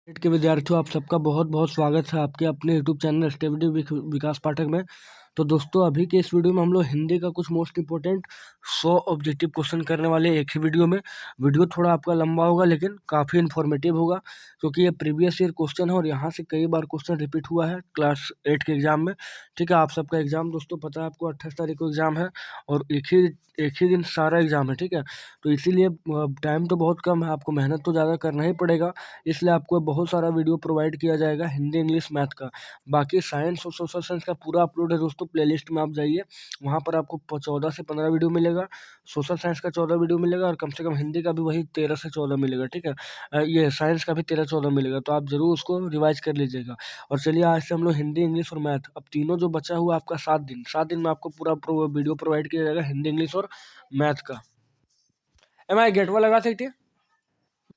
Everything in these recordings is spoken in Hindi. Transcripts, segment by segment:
नेट के विद्यार्थियों, आप सबका बहुत बहुत स्वागत है आपके अपने यूट्यूब चैनल स्टडी विकास पाठक में। तो दोस्तों, अभी के इस वीडियो में हम लोग हिंदी का कुछ मोस्ट इंपॉर्टेंट 100 ऑब्जेक्टिव क्वेश्चन करने वाले एक ही वीडियो में। वीडियो थोड़ा आपका लंबा होगा लेकिन काफ़ी इन्फॉर्मेटिव होगा, क्योंकि ये प्रीवियस ईयर क्वेश्चन है और यहाँ से कई बार क्वेश्चन रिपीट हुआ है क्लास 8 के एग्जाम में। ठीक है, आप सबका एग्जाम दोस्तों पता है आपको 28 तारीख को एग्जाम है और एक ही दिन सारा एग्जाम है। ठीक है, तो इसीलिए टाइम तो बहुत कम है, आपको मेहनत तो ज़्यादा करना ही पड़ेगा। इसलिए आपको बहुत सारा वीडियो प्रोवाइड किया जाएगा हिंदी, इंग्लिश, मैथ का। बाकी साइंस और सोशल साइंस का पूरा अपलोड है दोस्तों, प्लेलिस्ट में आप जाइए, वहाँ पर आपको 14 से 15 वीडियो मिलेगा। सोशल साइंस का 14 वीडियो मिलेगा और कम से कम हिंदी का भी वही 13 से 14 मिलेगा। ठीक है, ये साइंस का भी 13-14 मिलेगा, तो आप जरूर उसको रिवाइज कर लीजिएगा। और चलिए, आज से हम लोग हिंदी, इंग्लिश और मैथ, अब तीनों जो बचा हुआ आपका 7 दिन में आपको पूरा वीडियो प्रोवाइड किया जाएगा हिंदी, इंग्लिश और मैथ का। एम आई गेटवा लगा सकती है।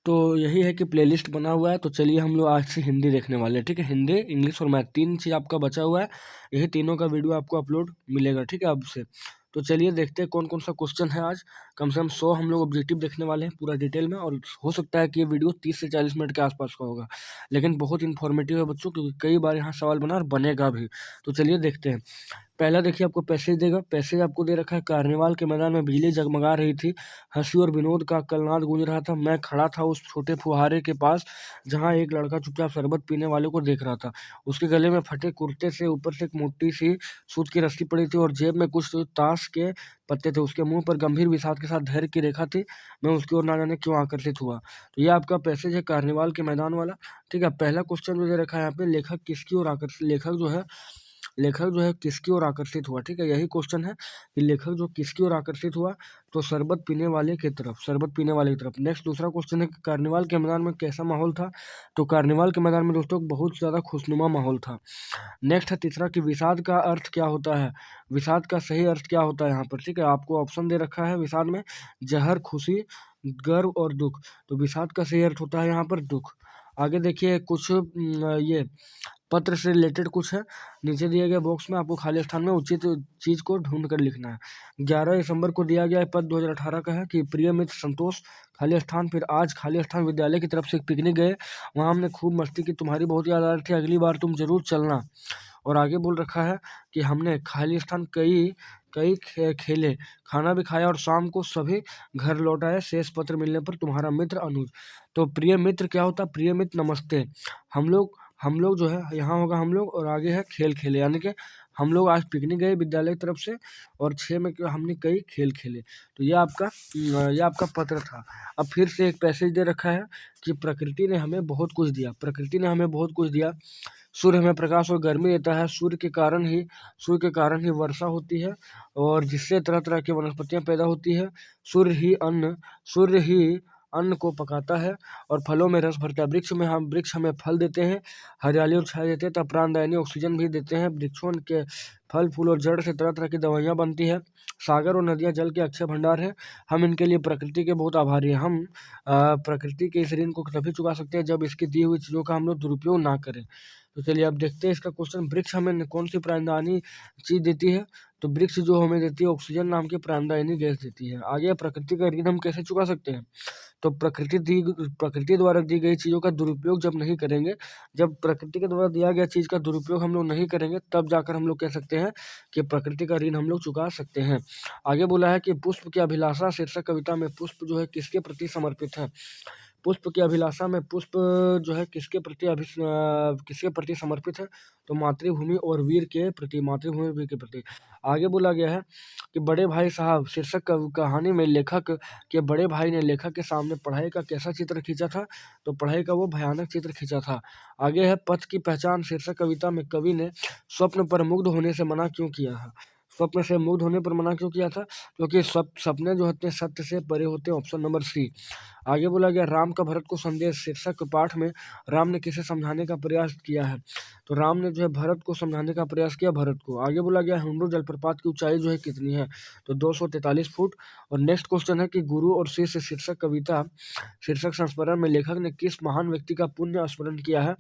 तो यही है कि प्लेलिस्ट बना हुआ है। तो चलिए, हम लोग आज से हिंदी देखने वाले हैं। ठीक है, हिंदी, इंग्लिश और मैथ, 3 चीज़ आपका बचा हुआ है। यही तीनों का वीडियो आपको अपलोड मिलेगा। ठीक है, अब से तो चलिए देखते हैं कौन कौन सा क्वेश्चन है आज। कम से कम 100 हम लोग ऑब्जेक्टिव देखने वाले हैं पूरा डिटेल में, और हो सकता है कि ये वीडियो 30 से 40 मिनट के आसपास का होगा, लेकिन बहुत इन्फॉर्मेटिव है बच्चों, क्योंकि कई बार यहाँ सवाल बना और बनेगा भी। तो चलिए देखते हैं। पहला देखिए, आपको पैसेज देगा। पैसेज आपको दे रखा है, कार्निवाल के मैदान में बिजली जगमगा रही थी, हंसी और विनोद का कलनाद गूंज रहा था। मैं खड़ा था उस छोटे फुहारे के पास जहां एक लड़का चुपचाप शरबत पीने वाले को देख रहा था। उसके गले में फटे कुर्ते से ऊपर से एक मोटी सी सूत की रस्सी पड़ी थी और जेब में कुछ ताश के पत्ते थे। उसके मुंह पर गंभीर विषाद के साथ धैर्य की रेखा थी। मैं उसकी ओर ना जाने क्यों आकर्षित हुआ। तो ये आपका पैसेज है कार्निवाल के मैदान वाला। ठीक है, पहला क्वेश्चन जो दे रखा है यहाँ पे, लेखक किसकी ओर आकर्षित, लेखक जो है किसकी ओर आकर्षित हुआ। ठीक है, यही क्वेश्चन है कि लेखक जो किसकी ओर आकर्षित हुआ, तो शरबत पीने वाले की तरफ, शरबत पीने वाले की तरफ। नेक्स्ट दूसरा क्वेश्चन है कि कार्निवाल के मैदान में कैसा माहौल था। तो कार्निवाल के मैदान में दोस्तों बहुत ज़्यादा खुशनुमा माहौल था। नेक्स्ट है तीसरा कि विषाद का अर्थ क्या होता है, विषाद का सही अर्थ क्या होता है यहाँ पर। ठीक है, आपको ऑप्शन दे रखा है विषाद में, जहर, खुशी, गर्व और दुख। तो विषाद का सही अर्थ होता है यहाँ पर दुख। आगे देखिए, कुछ ये पत्र से रिलेटेड कुछ है। नीचे दिए गए बॉक्स में आपको खाली स्थान में उचित चीज को ढूंढ कर लिखना है। 11 दिसंबर को दिया गया पद 2018 का है कि प्रिय मित्र संतोष, खाली स्थान। फिर आज खाली स्थान विद्यालय की तरफ से एक पिकनिक गए, वहाँ हमने खूब मस्ती की, तुम्हारी बहुत याद आ रही थी, अगली बार तुम जरूर चलना। और आगे बोल रखा है कि हमने खाली स्थान कई कई खेले, खाना भी खाया और शाम को सभी घर लौट आए, शेष पत्र मिलने पर तुम्हारा मित्र अनुज। तो प्रिय मित्र क्या होता है, प्रिय मित्र नमस्ते। हम लोग जो है यहाँ होगा हम लोग, और आगे है खेल खेले, यानी कि हम लोग आज पिकनिक गए विद्यालय की तरफ से, और 6 में हमने कई खेल खेले। तो ये आपका पत्र था। अब फिर से एक पैसेज दे रखा है कि प्रकृति ने हमें बहुत कुछ दिया, प्रकृति ने हमें बहुत कुछ दिया। सूर्य हमें प्रकाश और गर्मी देता है, सूर्य के कारण ही वर्षा होती है और जिससे तरह तरह की वनस्पतियां पैदा होती है। सूर्य ही अन्न को पकाता है और फलों में रस भरता है। वृक्ष हमें फल देते हैं, हरियाली और छाया देते हैं, तथा प्राणदायी ऑक्सीजन भी देते हैं। वृक्षों के फल फूल और जड़ से तरह तरह की दवाइयाँ बनती है। सागर और नदियाँ जल के अक्षय भंडार हैं। हम इनके लिए प्रकृति के बहुत आभारी हैं। हम प्रकृति के इस ऋण को तभी चुका सकते हैं जब इसकी दी हुई चीज़ों का हम लोग दुरुपयोग ना करें। तो चलिए अब देखते हैं इसका क्वेश्चन। वृक्ष हमें कौन सी प्राणदायी चीज देती है। तो वृक्ष जो हमें देती है ऑक्सीजन नाम की प्राणदायी गैस देती है। आगे, प्रकृति का ऋण हम कैसे चुका सकते हैं। तो प्रकृति द्वारा दी गई चीज़ों का दुरुपयोग जब नहीं करेंगे, जब प्रकृति के द्वारा दिया गया चीज़ का दुरुपयोग हम लोग नहीं करेंगे, तब जाकर हम लोग कह सकते हैं कि प्रकृति का ऋण हम लोग चुका सकते हैं। आगे बोला है कि पुष्प की अभिलाषा शीर्षक कविता में पुष्प जो है किसके प्रति समर्पित है। पुष्प की अभिलाषा में पुष्प जो है किसके प्रति समर्पित है। तो मातृभूमि और वीर के प्रति, मातृभूमि और वीर के प्रति। आगे बोला गया है कि बड़े भाई साहब शीर्षक कहानी में लेखक के बड़े भाई ने लेखक के सामने पढ़ाई का कैसा चित्र खींचा था। तो पढ़ाई का वो भयानक चित्र खींचा था। आगे है पथ की पहचान शीर्षक कविता में कवि ने स्वप्न पर मुग्ध होने से मना क्यों किया है। स्वप्न से मुग्ध होने पर मना क्यों किया था, क्योंकि सपने जो होते हैं सत्य से परे होते हैं। Option number C. आगे बोला गया राम का भरत को संदेश शीर्षक पाठ में राम ने किसे समझाने का प्रयास किया है। तो राम ने जो है भरत को समझाने का प्रयास किया, भरत को। आगे बोला गया हुंडू जलप्रपात की ऊंचाई जो है कितनी है। तो 243 फुट। और नेक्स्ट क्वेश्चन है कि गुरु और शिष्य शीर्षक कविता शीर्षक संस्मरण में लेखक ने किस महान व्यक्ति का पुण्य स्मरण किया है।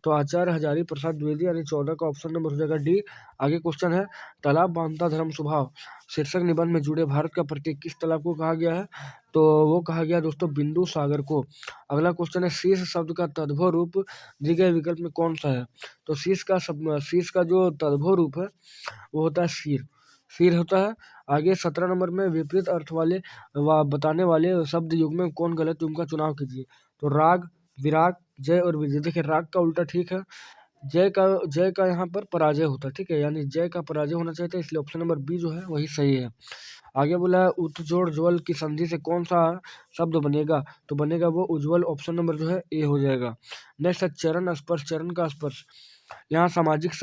तो आचार्य हजारी प्रसाद द्विवेदी, यानी 14 का ऑप्शन नंबर हो जाएगा डी। आगे क्वेश्चन है तालाब बांधता धर्म स्वभाव, शीर्षक निबंध में जुड़े भारत का प्रतीक किस तालाब को कहा गया है? तो वो कहा गया दोस्तों बिंदु सागर को। अगला क्वेश्चन है शीर्ष शब्द का तद्भव रूप दिए गए विकल्प में कौन सा है? तो शीर्ष का जो तद्भव रूप है वो होता है शीर, शीर होता है। आगे 17 नंबर में विपरीत अर्थ वाले बताने वाले शब्द युग्म में कौन गलत युग्म का चुनाव कीजिए? तो राग, विराग, जय और विजय। देखिए राग का उल्टा ठीक है, जय का यहाँ पर पराजय होता है, ठीक है, यानी जय का पराजय होना चाहिए था, इसलिए ऑप्शन नंबर बी जो है वही सही है। आगे बोला है उत्जोड़ ज्वल की संधि से कौन सा शब्द बनेगा? तो बनेगा वो उज्ज्वल, ऑप्शन नंबर जो है ए हो जाएगा। नेक्स्ट है चरण स्पर्श, चरण का स्पर्श। यहाँ सामासिक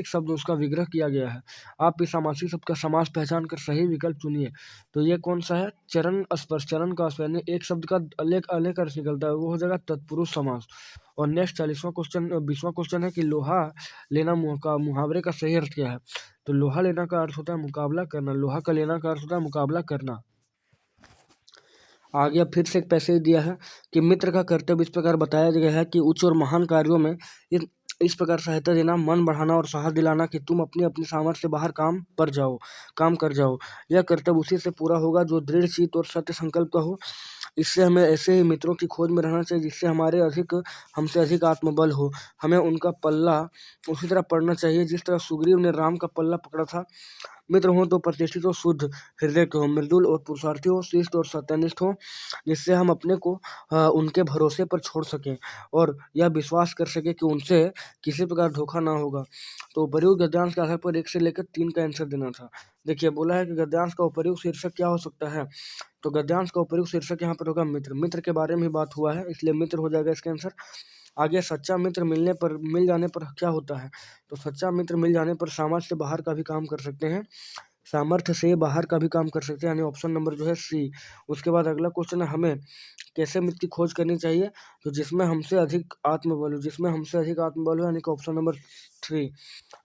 शब्द उसका विग्रह किया गया है। आप इस सामासिक शब्द का समास पहचान कर सही विकल्प चुनिए। तो ये कौन सा है? चरण स्पर्श, चरण का स्पर्श, यानी एक शब्द का अनेक अनेक अर्थ निकलता है, वो हो जाएगा तत्पुरुष समास। और नेक्स्ट 20वां क्वेश्चन है कि लोहा लेना मुहावरे का सही अर्थ क्या है? तो लोहा लेना का अर्थ होता है मुकाबला करना, लोहा का लेना का अर्थ होता है मुकाबला करना। आगे अब फिर से एक पैसेज दिया है कि मित्र का कर्तव्य इस प्रकार बताया गया है कि उच्च और महान कार्यों में इस प्रकार सहायता देना, मन बढ़ाना और साहस दिलाना कि तुम अपनी अपनी सामर्थ्य से बाहर काम कर जाओ। यह कर्तव्य उसी से पूरा होगा जो दृढ़ चित्त और सत्य संकल्प का हो। इससे हमें ऐसे ही मित्रों की खोज में रहना चाहिए जिससे हमसे अधिक आत्मबल हो। हमें उनका पल्ला उसी तरह पड़ना चाहिए जिस तरह सुग्रीव ने राम का पल्ला पकड़ा था। मित्र हो तो प्रतिष्ठित हो, शुद्ध हृदय के हो, मृदुल और पुरुषार्थी हो, शिष्ट और सत्यनिष्ठ हो, जिससे हम अपने को उनके भरोसे पर छोड़ सकें और यह विश्वास कर सके कि उनसे किसी प्रकार धोखा ना होगा। तो उपयुक्त गद्यांश के आधार पर 1 से लेकर 3 का आंसर देना था। देखिए बोला है कि गद्यांश का उपयुक्त शीर्षक क्या हो सकता है? तो गद्यांश का उपयुक्त शीर्षक यहाँ पर होगा मित्र के बारे में ही बात हुआ है, इसलिए मित्र हो जाएगा इसका आंसर। आगे सच्चा मित्र मिल जाने पर क्या होता है? तो सच्चा मित्र मिल जाने पर सामर्थ्य से बाहर का भी काम कर सकते हैं, यानी ऑप्शन नंबर जो है सी। उसके बाद अगला क्वेश्चन है हमें कैसे मित्र की खोज करनी चाहिए? तो जिसमें हमसे अधिक आत्मबल हो, यानी कि ऑप्शन नंबर 3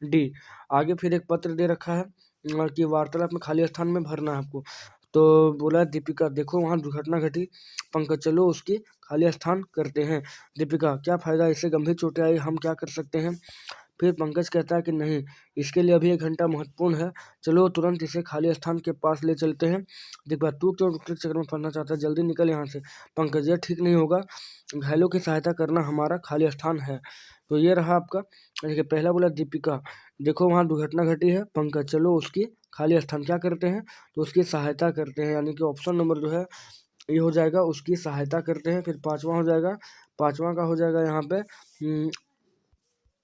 डी। आगे फिर एक पत्र दे रखा है कि वार्तालाप में खाली स्थान में भरना है आपको। तो बोला दीपिका देखो वहाँ दुर्घटना घटी, पंकज चलो उसकी खाली स्थान करते हैं। दीपिका क्या फायदा, इससे गंभीर चोटें आई, हम क्या कर सकते हैं? फिर पंकज कहता है कि नहीं, इसके लिए अभी 1 घंटा महत्वपूर्ण है, चलो तुरंत इसे खाली स्थान के पास ले चलते हैं। दीपिका तू क्यों डॉक्टर के चक्कर में फंसना चाहता है, जल्दी निकल यहाँ से। पंकज यह ठीक नहीं होगा, घायलों की सहायता करना हमारा खाली स्थान है। तो ये रहा आपका। देखिए पहला बोला दीपिका देखो वहाँ दुर्घटना घटी है, पंकज चलो उसकी खाली स्थान क्या करते हैं? तो उसकी सहायता करते हैं, यानी कि ऑप्शन नंबर जो है ये हो जाएगा, उसकी सहायता करते हैं। फिर पांचवा हो जाएगा, पांचवा का हो जाएगा यहाँ पे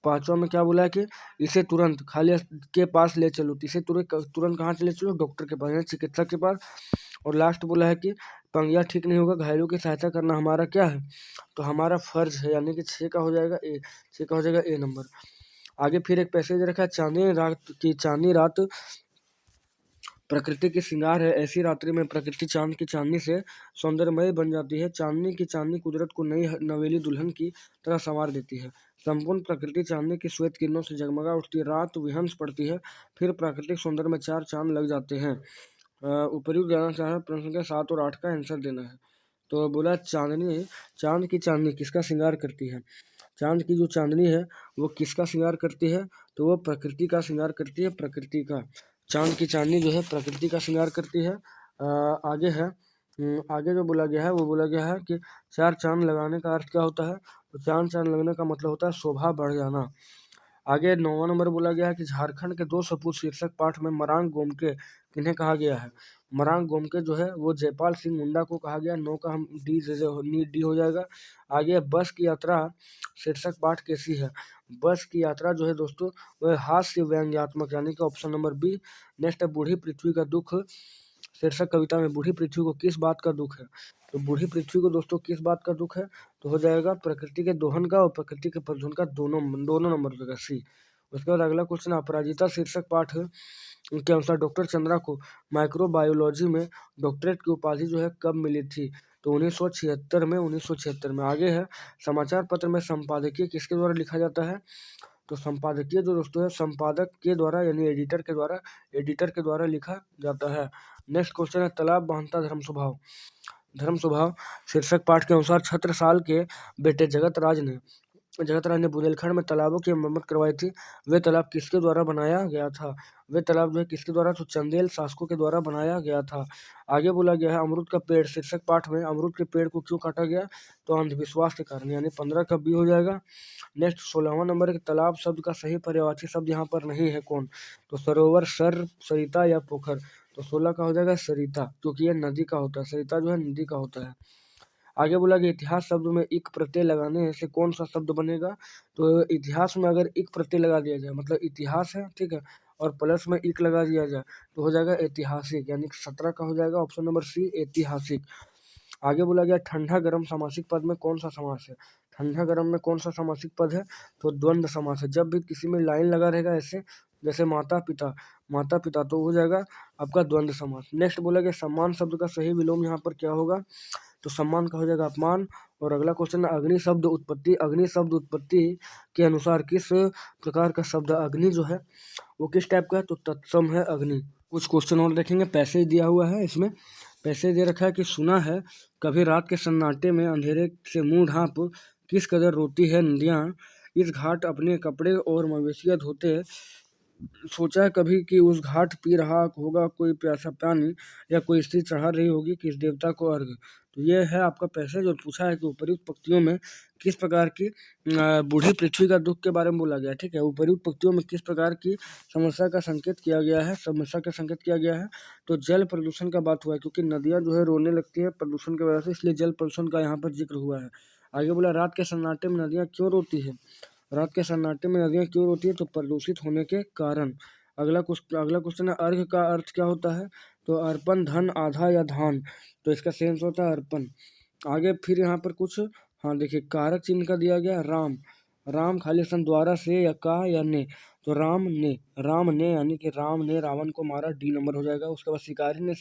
पांचवा में क्या बोला है कि इसे तुरंत खाली के पास ले चलो, इसे तुरंत कहाँ से ले चलो? डॉक्टर के पास, चिकित्सक के पास। और लास्ट बोला है कि पंगिया ठीक नहीं होगा, घायलों की सहायता करना हमारा क्या है? तो हमारा फर्ज है, यानी कि 6 का हो जाएगा ए नंबर। आगे फिर एक पैसेज रखा है चांदनी रात प्रकृति की श्रृंगार है, ऐसी रात्रि में प्रकृति चांद की चांदनी से सौंदर्यमय बन जाती है। चांदनी की चांदनी कुदरत को नई नवेली दुल्हन की तरह संवार देती है। संपूर्ण प्रकृति चांदनी की श्वेत किरणों से जगमगा उठती है, रात विहंस पड़ती है, फिर प्राकृतिक सौंदर्य में 4 चांद लग जाते हैं। उपयुक्त जाना चाहे प्रश्न संख्या 7 और 8 का आंसर देना है। तो बोला चांद की चांदनी किसका श्रृंगार करती है? चांद की जो चांदनी है वो किसका श्रृंगार करती है? तो वो प्रकृति का श्रृंगार करती है, प्रकृति का। चांद की चांदनी जो है प्रकृति का श्रृंगार करती है। आगे है आगे जो बोला गया है वो बोला गया है कि 4 चांद लगाने का अर्थ क्या होता है? तो चांद लगने का मतलब होता है शोभा बढ़ जाना। आगे 9वां नंबर बोला गया है कि झारखंड के 2 सपूत शीर्षक पाठ में मरांग गोमके किन्हें कहा गया है? मरांग गोमके जो है वो जयपाल सिंह मुंडा को कहा गया। 9 का हम डी हो जाएगा। आगे बस की यात्रा शीर्षक पाठ कैसी है? बस की यात्रा जो है दोस्तों वह हास्य व्यंग्यात्मक, यानी कि ऑप्शन नंबर बी। नेक्स्ट है बूढ़ी पृथ्वी का दुख शीर्षक कविता में बूढ़ी पृथ्वी को किस बात का दुख है? तो बूढ़ी पृथ्वी को दोस्तों किस बात का दुख है? तो हो जाएगा प्रकृति के दोहन का और प्रकृति के प्रदूषण का, दोनों नंबर हो जाएगा सी। उसके बाद अगला क्वेश्चन अपराजिता शीर्षक पाठ के अनुसार डॉक्टर चंद्रा को माइक्रोबायोलॉजी में डॉक्टरेट की उपाधि जो है कब मिली थी? तो 1976 में। आगे है समाचार पत्र में संपादकीय किसके द्वारा लिखा जाता है? तो संपादकीय जो दोस्तों है संपादक के द्वारा, यानी एडिटर के द्वारा लिखा जाता है। नेक्स्ट क्वेश्चन है तालाब बांधता धर्म स्वभाव शीर्षक पाठ के अनुसार छत्रसाल के बेटे जगत राज ने जगत राय ने बुंदेलखंड में तालाबों की मरम्मत करवाई थी, वे तालाब किसके द्वारा बनाया गया था? वे तालाब जो है किसके द्वारा? तो चंदेल शासकों के द्वारा बनाया गया था। आगे बोला गया है अमरूद का पेड़, शीर्षक पाठ में अमरूद के पेड़ को क्यों काटा गया? तो अंधविश्वास के कारण, यानी 15 का बी हो जाएगा। नेक्स्ट 16वां नंबर है, तालाब शब्द का सही पर्यायवाची शब्द यहाँ पर नहीं है, कौन? तो सरोवर, सर, सरिता या पोखर। तो 16 का हो जाएगा सरिता, क्योंकि यह नदी का होता है, सरिता जो है नदी का होता है। आगे बोला कि इतिहास शब्द में इक प्रत्यय लगाने से कौन सा शब्द बनेगा? तो इतिहास में अगर इक प्रत्यय लगा दिया जाए, मतलब इतिहास है, ठीक है, और प्लस में इक लगा दिया जाए तो हो जाएगा ऐतिहासिक, यानी 17 का हो जाएगा ऑप्शन नंबर सी, ऐतिहासिक। आगे बोला गया ठंडा गर्म समासिक पद में कौन सा समास है? ठंडा गर्म में कौन सा समासिक पद है? तो द्वंद्व समास है। जब भी किसी में लाइन लगा रहेगा ऐसे, जैसे माता पिता, माता पिता, तो हो जाएगा आपका द्वंद्व समास। नेक्स्ट बोला गया सम्मान शब्द का सही विलोम यहाँ पर क्या होगा? तो सम्मान का हो जाएगा अपमान। और अगला क्वेश्चन है अग्नि शब्द उत्पत्ति, अग्नि शब्द उत्पत्ति के अनुसार किस प्रकार का शब्द अग्नि जो है वो किस टाइप का है? तो तत्सम है अग्नि। कुछ क्वेश्चन और देखेंगे, पैसेज दिया हुआ है इसमें, पैसेज दे रखा है कि सुना है कभी रात के सन्नाटे में अंधेरे से मुंह ढांप किस कदर रोती है नदियाँ इस घाट अपने कपड़े और मवेशियाँ धोते, सोचा है कभी कि उस घाट पी रहा होगा कोई प्यासा पानी या कोई स्त्री चढ़ा रही होगी किस देवता को अर्घ। तो ये है आपका पैसेज, और पूछा है कि उपर्युक्त पंक्तियों में किस प्रकार की बूढ़ी पृथ्वी का दुख के बारे में बोला गया है, ठीक है। उपर्युक्त पंक्तियों में किस प्रकार की समस्या का संकेत किया गया है, समस्या का संकेत किया गया है? तो जल प्रदूषण का बात हुआ है, क्योंकि नदियाँ जो है रोने लगती है प्रदूषण की वजह से, इसलिए जल प्रदूषण का यहाँ पर जिक्र हुआ है। आगे बोला रात के सन्नाटे में नदियाँ क्यों रोती है? रात के सन्नाटे में नदियाँ क्यों रोती है? तो प्रदूषित होने के कारण। अगला क्वेश्चन है अर्घ का अर्थ क्या होता है? तो अर्पण, धन, आधा या धान। तो इसका सेंस होता है अर्पण। आगे फिर यहाँ पर कुछ, हाँ देखिए, कारक चिन्ह का दिया गया राम, राम खाली सन द्वारा से या का या ने। तो राम ने यानी कि राम ने रावण को मारा, डी नंबर हो जाएगा। उसके बाद शिकारी ने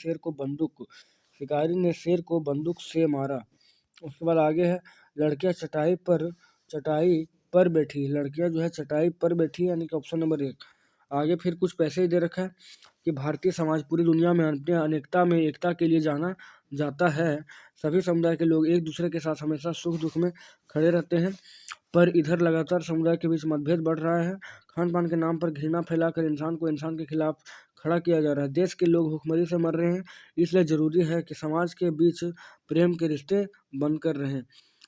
शेर को बंदूक से मारा। उसके बाद आगे है लड़कियां चटाई पर बैठी, लड़कियां जो है चटाई पर बैठी, यानी कि ऑप्शन नंबर 1। आगे फिर कुछ पैसे ही दे रखा है कि भारतीय समाज पूरी दुनिया में अपने अनेकता में एकता के लिए जाना जाता है, सभी समुदाय के लोग एक दूसरे के साथ हमेशा सुख दुख में खड़े रहते हैं, पर इधर लगातार समुदाय के बीच मतभेद बढ़ रहा है, खान पान के नाम पर घृणा फैलाकर इंसान को इंसान के खिलाफ खड़ा किया जा रहा है, देश के लोग भुखमरी से मर रहे हैं, इसलिए जरूरी है कि समाज के बीच प्रेम के रिश्ते बनकर रहें।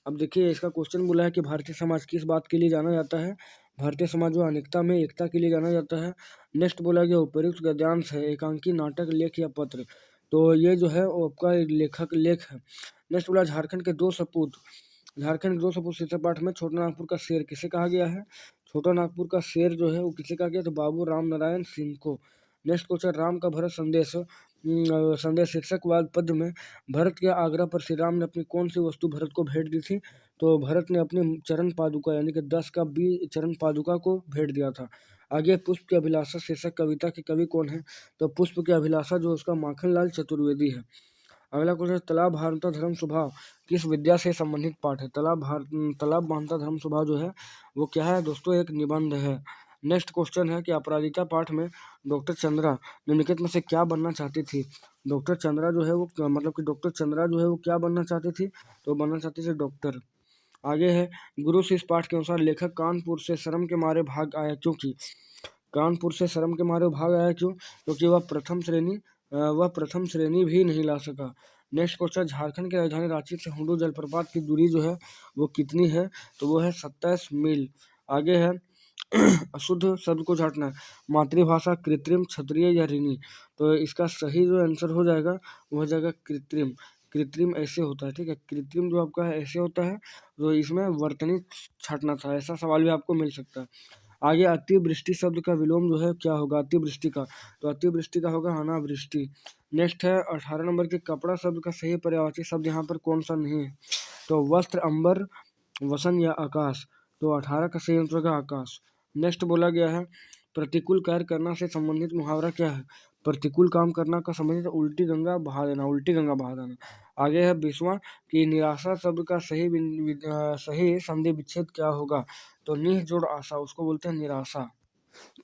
अब देखिए इसका क्वेश्चन बोला है कि भारतीय समाज किस बात के लिए जाना जाता है? भारतीय समाज जो अनेकता में एकता के लिए जाना जाता है। नेक्स्ट बोला गया उपर्युक्त गद्यांश है एकांकी, नाटक, लेख या पत्र। तो ये जो है वो आपका लेख है। नेक्स्ट बोला झारखंड के दो सपूत शीर्षक पाठ में छोटा नागपुर का शेर किसे कहा गया है? छोटा नागपुर का शेर जो है वो किसे कहा गया? तो बाबू राम नारायण सिंह को। नेक्स्ट क्वेश्चन राम का भरत संदेश शीर्षक वाद पद में भरत के आग्रह पर श्री राम ने अपनी कौन सी वस्तु भरत को भेंट दी थी? तो भरत ने अपनी चरण पादुका, यानी कि 10 का बी चरण पादुका को भेंट दिया था। आगे पुष्प की अभिलाषा शीर्षक कविता के कवि कौन है? तो पुष्प की अभिलाषा जो उसका माखनलाल चतुर्वेदी है। अगला क्वेश्चन तालाब भानता धर्म स्वभाव किस विद्या से संबंधित पाठ है? तालाब बांधता धर्म स्वभाव जो है वो क्या है दोस्तों? एक निबंध है। नेक्स्ट क्वेश्चन है कि अपराजिता पाठ में डॉक्टर चंद्रा निम्नलिखित में से क्या बनना चाहती थी? डॉक्टर चंद्रा जो है वो क्या बनना चाहती थी? तो बनना चाहती थी डॉक्टर। आगे है गुरु शिष्य पाठ के अनुसार लेखक कानपुर से शर्म के मारे भाग आया क्योंकि? कानपुर से शर्म के मारे भाग आया क्यों? क्योंकि वह प्रथम श्रेणी भी नहीं ला सका। नेक्स्ट क्वेश्चन झारखंड की राजधानी रांची से हुडू जलप्रपात की दूरी जो है वो कितनी है? तो वो है 27 मील। आगे है अशुद्ध शब्द को झाटना, मातृभाषा, कृत्रिम, क्षत्रिय या ऋणी। तो इसका सही जो आंसर हो जाएगा वो हो जाएगा कृत्रिम। कृत्रिम ऐसे होता है, ठीक है, कृत्रिम जो आपका है ऐसे होता है, तो इसमें वर्तनी छाटना था, ऐसा सवाल भी आपको मिल सकता है। आगे अतिवृष्टि शब्द का विलोम जो है क्या होगा अतिवृष्टि का? तो अतिवृष्टि का होगा अनावृष्टि। नेक्स्ट है 18 नंबर के कपड़ा शब्द का सही पर्यायवाची शब्द यहाँ पर कौन सा नहीं है? तो वस्त्र, अंबर, वसन या आकाश। तो 18 का सही आंसर होगा आकाश। नेक्स्ट बोला गया है प्रतिकूल कार्य करना से संबंधित मुहावरा क्या है? प्रतिकूल काम करना का संबंधित उल्टी गंगा बहा देना। आगे है 20वां कि निराशा शब्द का सही संधि विच्छेद क्या होगा? तो निह जोड़ आशा, उसको बोलते हैं निराशा।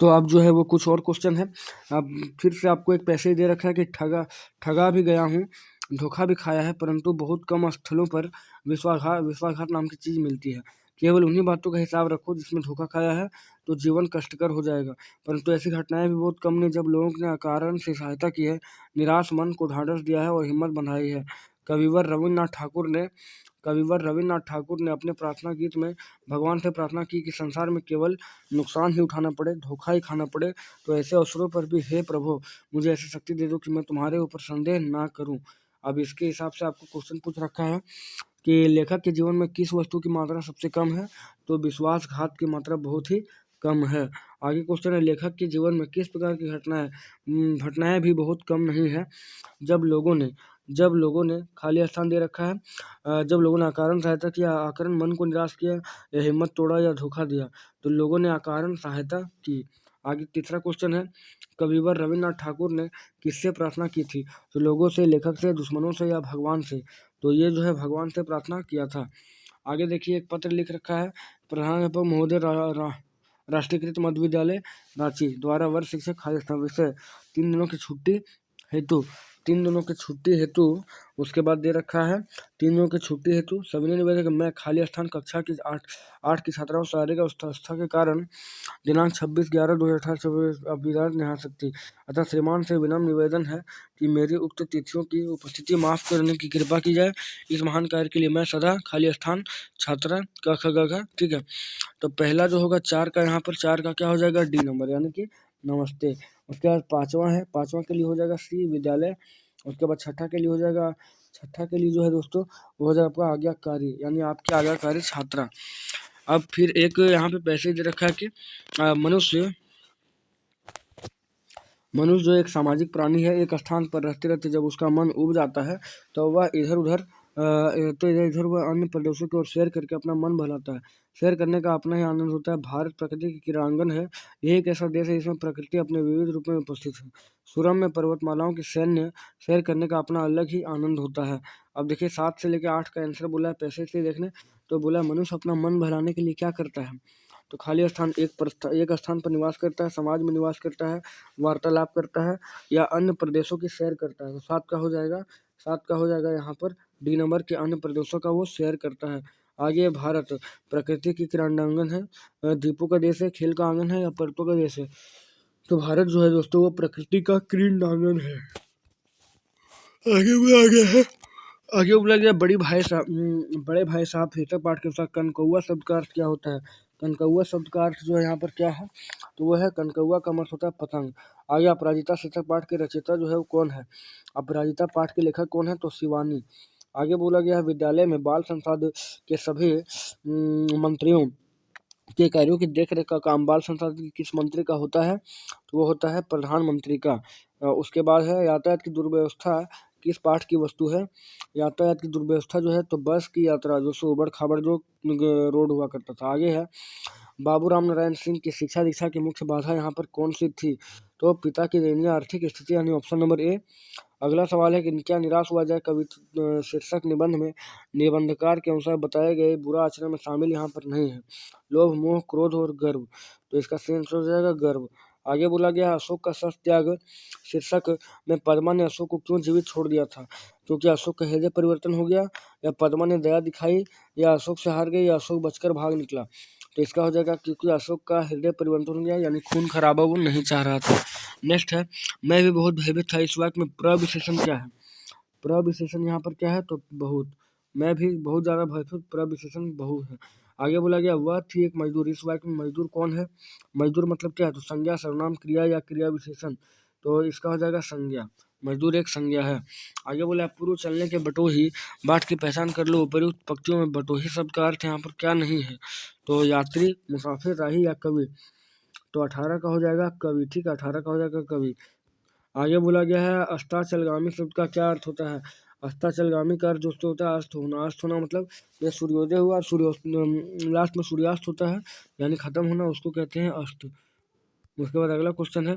तो अब जो है वो कुछ और क्वेश्चन है। अब फिर से आपको एक पैसेज दे रखा है कि ठगा भी गया हूँ, धोखा भी खाया है, परंतु बहुत कम स्थलों पर विश्वासघात नाम की चीज़ मिलती है। केवल उन्हीं बातों का हिसाब रखो जिसमें धोखा खाया है, तो जीवन कष्टकर हो जाएगा। परंतु ऐसी घटनाएं भी बहुत कम नहीं जब लोगों ने अकारण से सहायता की है, निराश मन को ढांढस दिया है और हिम्मत बंधाई है। कविवर रविन्द्रनाथ ठाकुर ने अपने प्रार्थना गीत में भगवान से प्रार्थना की कि संसार में केवल नुकसान ही उठाना पड़े, धोखा ही खाना पड़े, तो ऐसे अवसरों पर भी हे प्रभु मुझे ऐसी शक्ति दे दो कि मैं तुम्हारे ऊपर संदेह ना करूं। अब इसके हिसाब से आपको क्वेश्चन पूछ रखा है कि लेखक के जीवन में किस वस्तु की मात्रा सबसे कम है, तो विश्वासघात की मात्रा बहुत ही कम है। आगे क्वेश्चन है, लेखक के जीवन में किस प्रकार की घटनाएं भी बहुत कम नहीं है। जब लोगों ने खाली स्थान दे रखा है, जब लोगों ने अकारण सहायता किया, अकारण मन को निराश किया या हिम्मत तोड़ा या धोखा दिया, तो लोगों ने अकारण सहायता की। आगे तीसरा क्वेश्चन है, कविवर रविन्द्रनाथ ठाकुर ने किससे प्रार्थना की थी, तो लोगों से, लेखक से, दुश्मनों से या भगवान से, तो ये जो है भगवान से प्रार्थना किया था। आगे देखिए एक पत्र लिख रखा है, प्रधानाध्यापक महोदय राष्ट्रीयकृत मध्य विद्यालय रांची द्वारा वर्ष शिक्षक खाली स्थान विषय 3 दिनों की छुट्टी हेतु उसके बाद दे रखा है 3 दिनों की छुट्टी हेतु सविनय निवेदन मैं खाली स्थान कक्षा की 8 की छात्राओं शारीरिक अवस्था के कारण दिनांक 26/11/2018 से विद्यालय नहीं आ सकती, अतः श्रीमान से विनम्र निवेदन है कि मेरी उक्त तिथियों की उपस्थिति माफ करने की कृपा की जाए। इस महान कार्य के लिए मैं सदा खाली स्थान छात्रा क ख ग घ। ठीक है, तो पहला जो होगा 4 का, यहाँ पर 4 का क्या हो जाएगा, डी नंबर यानी कि नमस्ते। उसके बाद पाँचवा के लिए हो जाएगा सी विद्यालय। उसके बाद छठा के लिए जो है दोस्तों वो हो जाएगा आपका आज्ञाकारी, यानी आपकी आज्ञाकारी छात्रा। अब फिर एक यहाँ पे पैसे दे रखा है कि मनुष्य जो एक सामाजिक प्राणी है, एक स्थान पर रहते रहते जब उसका मन उब जाता है तो वह इधर उधर वह अन्य प्रदेशों की ओर सैर करके अपना मन बहलाता है। सैर करने का अपना ही आनंद होता है। भारत प्रकृति की क्रीड़ांगन है। यह एक ऐसा देश है जिसमें प्रकृति अपने विविध रूप में उपस्थित है। सुरम्य पर्वतमालाओं की सैर करने का अपना अलग ही आनंद होता है। अब देखिए 7 से लेकर 8 का आंसर बोला है पैसे से देखने, तो बोला मनुष्य अपना मन बहलाने के लिए क्या करता है, तो खाली स्थान एक स्थान पर निवास करता है, समाज में निवास करता है, वार्तालाप करता है या अन्य प्रदेशों की सैर करता है। तो 7 का हो जाएगा यहाँ पर डी नंबर के अन्य प्रदेशों का वो सैर करता है। आगे भारत प्रकृति की क्रीड़ांगन है, द्वीपों का देश है, खेल का आंगन है या पर्वतों का देश है, तो भारत जो है दोस्तों वो प्रकृति का क्रीड़ांगन है। आगे बोला गया बड़े भाई साहब शीर्षक पाठ के अनुसार कनकौआ शब्द का अर्थ क्या होता है। कनकौआ शब्द का अर्थ जो है यहाँ पर क्या है, तो वो है कनकौआ का मतलब होता है पतंग। आगे अपराजिता शीर्षक पाठ के रचयिता जो है वो कौन है, अपराजिता पाठ के लेखक कौन है, तो शिवानी। आगे बोला गया है विद्यालय में बाल संसाधन के सभी मंत्रियों के कार्यों की देखरेख का काम बाल संसाधन किस मंत्री का होता है, तो वो होता है प्रधानमंत्री का। उसके बाद है यातायात की दुर्व्यवस्था किस पाठ की वस्तु है। यातायात की दुर्व्यवस्था जो है तो बस की यात्रा जो उबड़ खाबड़ जो रोड हुआ करता था। आगे है बाबूराम नारायण सिंह की शिक्षा दीक्षा की मुख्य बाधा यहाँ पर कौन सी थी, तो पिता की दयनीय आर्थिक स्थिति, यानी ऑप्शन नंबर ए। अगला सवाल है कि क्या निराश हुआ जाए कवि शीर्षक निबंध में निबंधकार के अनुसार बताए गए बुरा आचरण में शामिल यहाँ पर नहीं है, लोभ मोह क्रोध और गर्व, तो इसका सही आंसर हो जाएगा गर्व। आगे बोला गया अशोक का शस्त्र त्याग शीर्षक में पद्मा ने अशोक को क्यों जीवित छोड़ दिया था, क्योंकि अशोक का हृदय परिवर्तन हो गया, या पद्मा ने दया दिखाई, या अशोक से हार गए, या अशोक बचकर भाग निकला, तो इसका हो जाएगा क्योंकि अशोक का हृदय परिवर्तन हो गया, यानी खून खराबा वो नहीं चाह रहा था। नेक्स्ट है मैं भी बहुत भयभीत था, इस वाक्य में प्रविशेषण क्या है, प्रविशेषण यहाँ पर क्या है, तो बहुत, मैं भी बहुत ज़्यादा भयभीत, प्रविशेषण बहुत है। आगे बोला गया वह थी एक मजदूर, इस वाक्य में मजदूर कौन है, मजदूर मतलब क्या है, तो संज्ञा सर्वनाम क्रिया या क्रिया विशेषण, तो इसका हो जाएगा संज्ञा, मजदूर एक संज्ञा है। आगे बोला पूर्व चलने के बटोही बाट की पहचान कर लो, उपयुक्त पंक्तियों में बटोही शब्द का अर्थ यहाँ पर क्या नहीं है, तो यात्री, मुसाफिर, राही या कवि, तो 18 का हो जाएगा कवि। ठीक है, 18 का हो जाएगा कवि। आगे बोला गया है अस्ताचलगामी शब्द का क्या अर्थ होता है, अस्ताचलगामी का अर्थ दोस्तों होता है अस्त होना। अस्त होना मतलब ये सूर्योदय हुआ, लास्ट में सूर्यास्त होता है, यानी खत्म होना, उसको कहते हैं अस्त। उसके बाद अगला क्वेश्चन है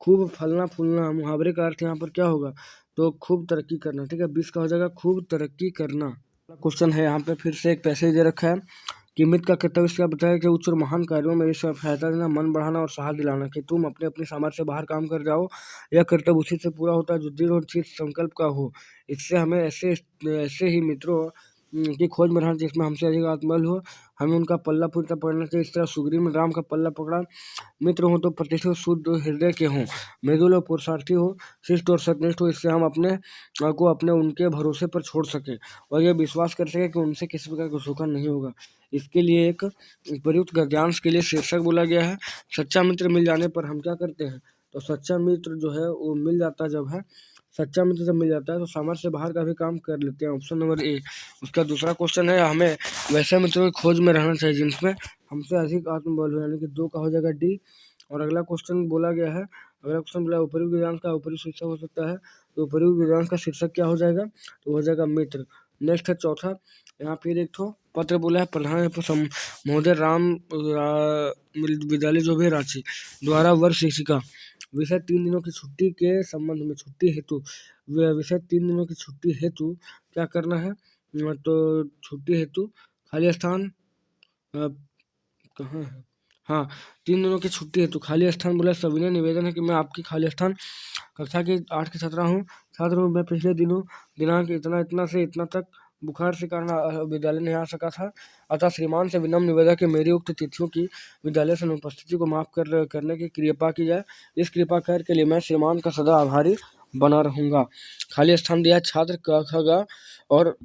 खूब फलना फूलना मुहावरे का अर्थ यहाँ पर क्या होगा, तो खूब तरक्की करना। ठीक है, 20 का हो जाएगा खूब तरक्की करना। क्वेश्चन है यहाँ पे फिर से एक पैसेज दे रखा है कि मित्र का कर्तव्य इसका बताया कि उच्च और महान कार्यों में इसका फायदा देना, मन बढ़ाना और साहस दिलाना, कि तुम अपने अपनी सामर्थ्य से बाहर काम कर जाओ। यह कर्तव्य उसी से पूरा होता है जो दृढ़ और चित संकल्प का हो। इससे हमें ऐसे ही मित्रों की खोज में रहना चाहिए, इसमें हमसे अधिक आत्मबल हो, हमें उनका पल्ला पूरी तरह पकड़ना चाहिए। इस तरह सुग्रीव ने राम का पल्ला पकड़ा। मित्र हो तो प्रतिष्ठित शुद्ध हृदय के हों, मृदुल और पुरुषार्थी हो, शिष्ट और सत्यनिष्ठ हो, इससे हम अपने को अपने उनके भरोसे पर छोड़ सके और यह विश्वास कर सके कि उनसे किसी प्रकार का धोखा नहीं होगा। इसके लिए एक प्रयुक्त गद्यांश के लिए शीर्षक बोला गया है, सच्चा मित्र मिल जाने पर हम क्या करते हैं। तो सच्चा मित्र जो है वो मिल जाता जब है, सच्चा मित्र जब मिल जाता है तो सामर्थ्य से बाहर का भी काम कर लेते हैं। Option number A. उसका दूसरा क्वेश्चन है, हमें वैसे मित्रों की खोज में रहना चाहिए जिनमें हमसे अधिक आत्मबल हो, यानी कि 2 का हो जाएगा डी। और अगला क्वेश्चन बोला गया है, अगला क्वेश्चन बोला उपरी गद्यांश का उपरी शीर्षक हो सकता है, तो उपरी गद्यांश का शीर्षक क्या हो जाएगा, तो हो जाएगा मित्र। नेक्स्ट है चौथा, यहाँ फिर एक ठो पत्र बोला है, प्रधान महोदय राम विद्यालय जो भी रांची द्वारा वर्ष शिक्षिका विषय 3 दिनों की छुट्टी के संबंध में छुट्टी हेतु विषय 3 दिनों की छुट्टी हेतु क्या करना है, तो छुट्टी हेतु खाली स्थान कहाँ है, हाँ 3 दिनों की छुट्टी हेतु खाली स्थान बोला। सविनय निवेदन है कि मैं आपकी खाली स्थान कक्षा की 8 की छात्रा हूँ, छात्र हूँ। मैं पिछले दिनों दिनांक इतना इतना से इतना तक बुखार के कारण विद्यालय नहीं आ सका था, अतः श्रीमान से विनम्र निवेदन है कि मेरी उक्त तिथियों की विद्यालय से अनुपस्थिति को माफ करने की कृपा की जाए। इस कृपा कार्य के लिए मैं श्रीमान का सदा आभारी बना रहूँगा। खाली स्थान दिया छात्र क ख ग और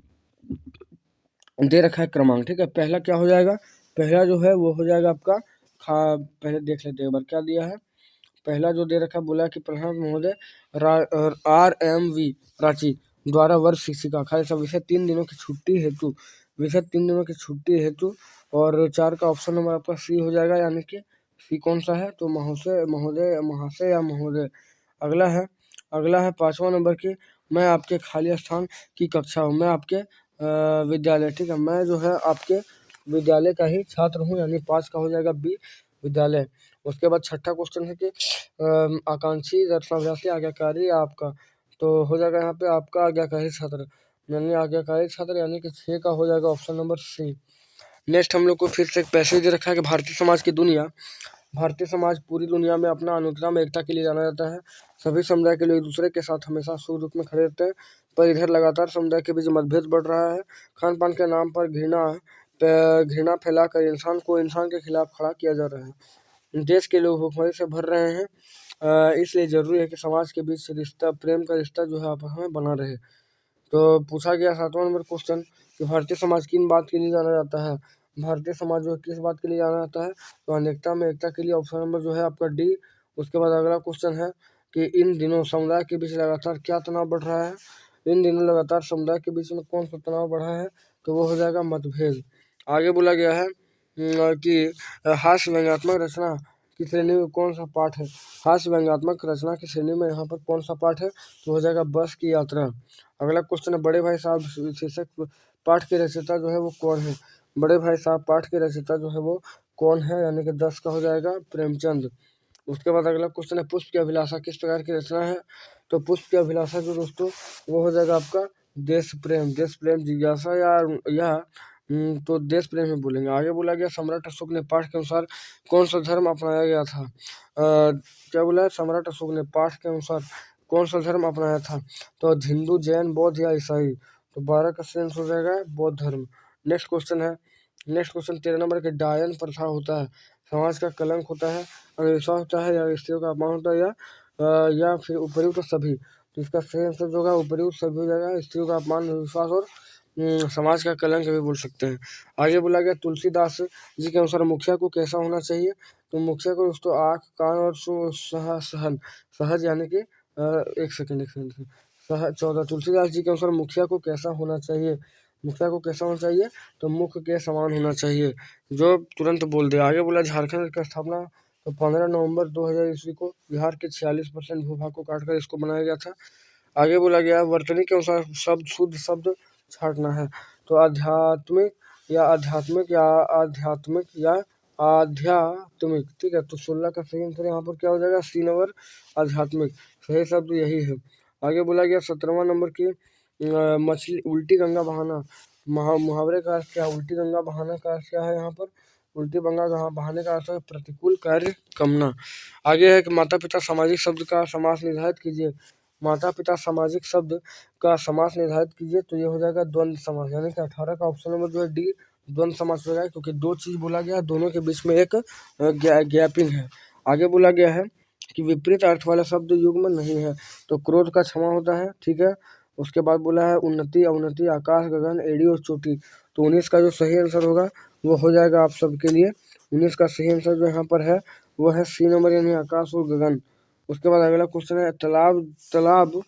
दे रखा है क्रमांक, ठीक है। पहला क्या हो जाएगा, पहला जो है वो हो जाएगा आपका पहले देख लेते हैं एक बार क्या दिया है। पहला जो दे रखा बोला कि प्रधान महोदय RMV रांची द्वारा वर्ष शिक्षिका खाली सब विषय 3 दिनों की छुट्टी हेतु, विषय 3 दिनों की छुट्टी हेतु। और 4 का ऑप्शन नंबर आपका सी हो जाएगा, यानी कि सी कौन सा है, तो महोदय महोदय महाशय या महोदय। अगला है 5वां नंबर की, मैं आपके खाली स्थान की कक्षा हूँ, मैं आपके विद्यालय, ठीक है, मैं जो है आपके विद्यालय का ही छात्र हूँ, यानी 5 का हो जाएगा बी विद्यालय। उसके बाद छठा क्वेश्चन है कि आकांक्षी दर्शनाभ्यासी आज्ञाकारी आपका, तो हो जाएगा यहाँ पे आपका आज्ञाकारी छात्र, यानी आज्ञाकारी छात्र, यानी कि 6 का हो जाएगा ऑप्शन नंबर सी। नेक्स्ट हम लोग को फिर से एक पैसेज दे रखा है कि भारतीय समाज की दुनिया, भारतीय समाज पूरी दुनिया में अपना अनुक्रम एकता के लिए जाना जाता है। सभी समुदाय के लोग एक दूसरे के साथ हमेशा सुख दुख में खड़े रहते हैं, पर इधर लगातार समुदाय के बीच मतभेद बढ़ रहा है। खान पान के नाम पर घृणा फैलाकर इंसान को इंसान के खिलाफ खड़ा किया जा रहा है। देश के लोग भूखमरी से भर रहे हैं, इसलिए जरूरी है कि समाज के बीच रिश्ता, प्रेम का रिश्ता जो है आपस में बना रहे। तो पूछा गया 7वां नंबर क्वेश्चन कि भारतीय समाज किन बात के लिए जाना जाता है, भारतीय समाज जो किस बात के लिए जाना जाता है, तो अनेकता में एकता के लिए, ऑप्शन नंबर जो है आपका डी। उसके बाद अगला क्वेश्चन है कि इन दिनों समुदाय के बीच लगातार क्या तनाव बढ़ रहा है, इन दिनों लगातार समुदाय के बीच में कौन सा तनाव बढ़ा है, तो वो हो जाएगा मतभेद। आगे बोला गया है कि हास्य व्यंग्यात्मक रचना की श्रेणी में कौन सा पाठ है, हास्य व्यंग्यात्मक रचना की श्रेणी में यहाँ पर कौन सा पाठ है, तो हो जाएगा बस की यात्रा। अगला क्वेश्चन है बड़े भाई साहब शीर्षक पाठ के रचयिता जो है वो कौन है, बड़े भाई साहब पाठ के रचयिता जो है वो कौन है, यानी कि 10 का हो जाएगा प्रेमचंद। उसके बाद अगला क्वेश्चन है पुष्प की अभिलाषा किस प्रकार की रचना है, तो पुष्प की अभिलाषा जो दोस्तों वो हो जाएगा आपका देश प्रेम जिज्ञासा या तो देश प्रेम ही बोलेंगे। आगे बोला गया सम्राट अशोक ने पाठ के अनुसार कौन सा धर्म अपनाया गया था, क्या बोला है, सम्राट अशोक ने पाठ के अनुसार कौन सा धर्म अपनाया था, तो हिंदू जैन बौद्ध या ईसाई, तो 12 का सेंस हो जाएगा बौद्ध धर्म। नेक्स्ट क्वेश्चन 13 नंबर के डायन प्रथा होता है, समाज का कलंक होता है, अंधविश्वास होता है, या स्त्रियों का अपमान होता है, या फिर उपयुक्त सभी, तो इसका सही आंसर जो होगा उपयुक्त सभी हो जाएगा, स्त्रियों का अपमान, अंधविश्वास और समाज का कलंक भी बोल सकते हैं। आगे बोला गया तुलसीदास जी के अनुसार मुखिया को कैसा होना चाहिए, तो मुखिया को दोस्तों आँख कान और सहज यानी कि एक सेकंड 14 तुलसीदास जी के अनुसार मुखिया को कैसा होना चाहिए, मुखिया को कैसा होना चाहिए, तो मुख के समान होना चाहिए, जो तुरंत बोल दे। आगे बोला झारखंड की स्थापना तो 15 नवंबर 2000 ईस्वी को बिहार के 46% भूभाग को काटकर इसको बनाया गया था। आगे बोला गया वर्तनी के अनुसार शुद्ध शब्द छाटना है, तो आध्यात्मिक या आध्यात्मिक, ठीक है, तो 16 का सही आंसर यहाँ पर क्या हो जाएगा, सी नंबर आध्यात्मिक, सही शब्द यही है। आगे बोला गया 17वां नंबर की मछली उल्टी गंगा बहाना, मुहावरे का अर्थ क्या, उल्टी गंगा बहाना का अर्थ क्या है, यहाँ पर उल्टी गंगा बहाने का अर्थ है प्रतिकूल कार्य कमना। आगे है कि माता पिता सामाजिक शब्द का समास निर्धारित कीजिए, माता पिता सामाजिक शब्द का समास निर्धारित कीजिए, तो ये हो जाएगा द्वंद्व समास, यानी कि 18 का ऑप्शन नंबर जो है डी द्वंद्व समास हो जाएगा, क्योंकि दो चीज बोला गया, दोनों के बीच में एक गैपिंग है। आगे बोला गया है कि विपरीत अर्थ वाला शब्द युग्म नहीं है, तो क्रोध का क्षमा होता है, ठीक है। उसके बाद बोला है उन्नति, अवनति, आकाश, गगन, एड़ी और चोटी, तो 19 का जो सही आंसर होगा वो हो जाएगा आप सबके लिए। 19 का सही आंसर जो यहाँ पर है वो है सी नंबर, यानी आकाश और गगन। उसके बाद अगला क्वेश्चन है तालाब, तालाब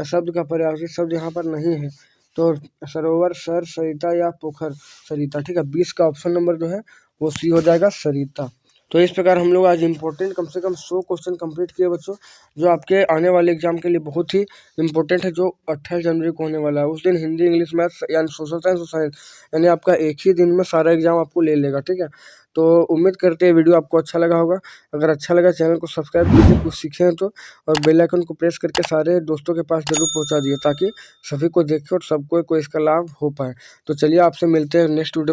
शब्द का पर्यायवाची शब्द यहाँ पर नहीं है, तो सरोवर, सर, सरिता या पोखर, सरिता, ठीक है। 20 का ऑप्शन नंबर जो है वो सी हो जाएगा, सरिता। तो इस प्रकार हम लोग आज इम्पोर्टेंट कम से कम 100 क्वेश्चन कंप्लीट किए बच्चों, जो आपके आने वाले एग्जाम के लिए बहुत ही इंपॉर्टेंट है, जो 28 जनवरी को होने वाला है। उस दिन हिंदी, इंग्लिश, मैथ्स यानी सोशल साइंस और साइंस, यानी आपका एक ही दिन में सारा एग्जाम आपको ले लेगा, ठीक है। तो उम्मीद करते हैं वीडियो आपको अच्छा लगा होगा। अगर अच्छा लगा चैनल को सब्सक्राइब कीजिए, कुछ सीखे हैं तो, और बेल आइकन को प्रेस करके सारे दोस्तों के पास जरूर पहुंचा दिए, ताकि सभी को देखे और सबको इसका लाभ हो पाए। तो चलिए आपसे मिलते हैं नेक्स्ट वीडियो।